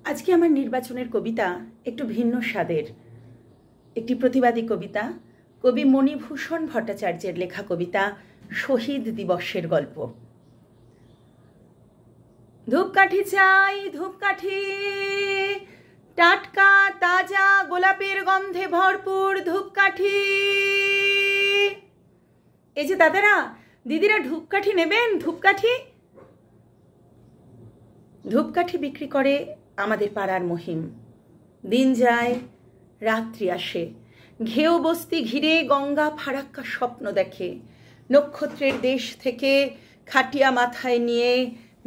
আজকে আমার নির্বাচনের কবিতা একটু ভিন্ন স্বাদের। একটি প্রতিবাদী কবিতা, কবি মণিভূষণ ভট্টাচার্যের লেখা কবিতা শহীদ দিবসের গল্প। ধূপকাঠি চাই, ধূপকাঠি, টাটকা তাজা গোলাপের গন্ধে ভরপুর ধূপকাঠি। এই যে দাদারা দিদিরা ধূপকাঠি নেবেন, ধূপকাঠি। ধূপকাঠি বিক্রি করে আমাদের পাড়ার মহিম। দিন যায়, রাত্রি আসে, ঘেউ বস্তি ঘিরে গঙ্গা ফারাক্কা স্বপ্ন দেখে। নক্ষত্রের দেশ থেকে খাটিয়া মাথায় নিয়ে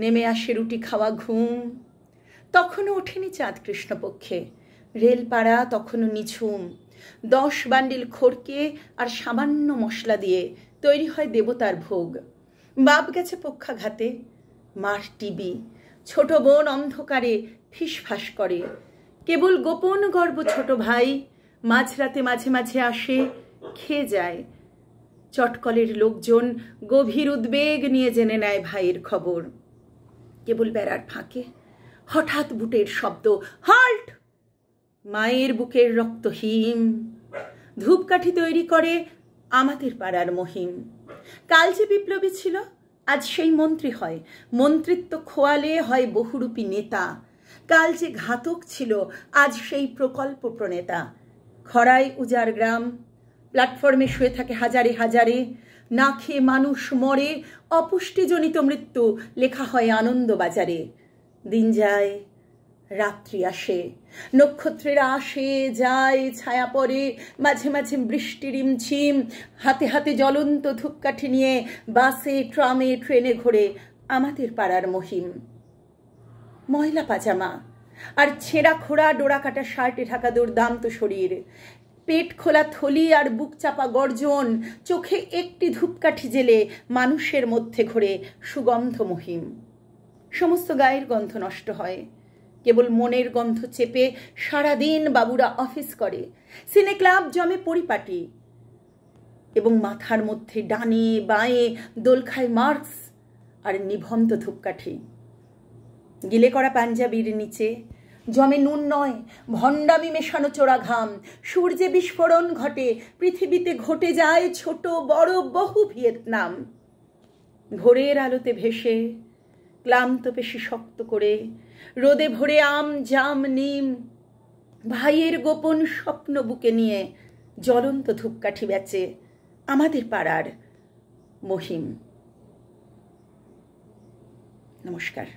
নেমে আসে রুটি খাওয়া ঘুম। তখনও ওঠেনি চাঁদ কৃষ্ণপক্ষে, রেলপাড়া তখনও নিঝুম। 10 বান্ডিল খড়কে আর সামান্য মশলা দিয়ে তৈরি হয় দেবতার ভোগ। বাপ গেছে পক্ষাঘাতে, মার টিবি, ছোট বোন অন্ধকারে ফিসফাস করে। কেবল গোপন গর্ব ছোট ভাই মাঝরাতে মাঝে মাঝে আসে, খেয়ে যায়। চটকলের লোকজন গভীর উদ্বেগ নিয়ে জেনে নেয় ভাইয়ের খবর। কেবল বেড়ার ফাঁকে হঠাৎ বুটের শব্দ, হল্ট! মায়ের বুকের রক্ত হিম। ধূপকাঠি তৈরি করে আমাদের পাড়ার মহিম। কাল যে বিপ্লবী ছিল, আজ সেই মন্ত্রী হয়। মন্ত্রিত্ব খোয়ালে হয় বহুরূপী নেতা। কাল যে ঘাতক ছিল, আজ সেই প্রকল্প প্রণেতা। খরায় উজাড় গ্রাম, প্ল্যাটফর্মে শুয়ে থাকে হাজারে হাজারে। না খেয়ে মানুষ মরে, অপুষ্টিজনিত মৃত্যু লেখা হয় আনন্দবাজারে। দিন যায়, রাত্রি আসে, নক্ষত্রেরা আসে যায়, ছায়া পড়ে, মাঝে মাঝে বৃষ্টি রিমঝিম। হাতে হাতে জ্বলন্ত ধূপকাঠি নিয়ে বাসে ট্রামে ট্রেনে ঘোরে আমাদের পাড়ার মহিম। ময়লা পাজামা আর ছেঁড়া খোড়া ডোরা কাটা শার্টে ঢাকা দুর্দান্ত শরীর, পেট খোলা থলি আর বুক চাপা গর্জন। চোখে একটি ধূপকাঠি জেলে মানুষের মধ্যে ঘোরে সুগন্ধ মহিম। সমস্ত গায়ের গন্ধ নষ্ট হয়, কেবল মনের গন্ধ চেপে সারাদিন বাবুরা অফিস করে। সিনে ক্লাব জমে পরিপাটি এবং মাথার মধ্যে ডানে বাঁয়ে দোল খায় মার্কস আর নিভন্ত ধূপকাঠি। গিলে করা পাঞ্জাবির নিচে জমে নুন নয়, ভণ্ডামি মেশানো চোরা ঘাম। সূর্যে বিস্ফোরণ ঘটে, পৃথিবীতে ঘটে যায় ছোট বড় বহু ভিয়েতনাম। ভোরের আলোতে ভেসে ক্লান্ত পেশি শক্ত করে, রোদে ভরে আম জাম নিম। ভাইয়ের গোপন স্বপ্ন বুকে নিয়ে জ্বলন্ত ধূপকাঠি বেচে আমাদের পাড়ার মহিম। নমস্কার।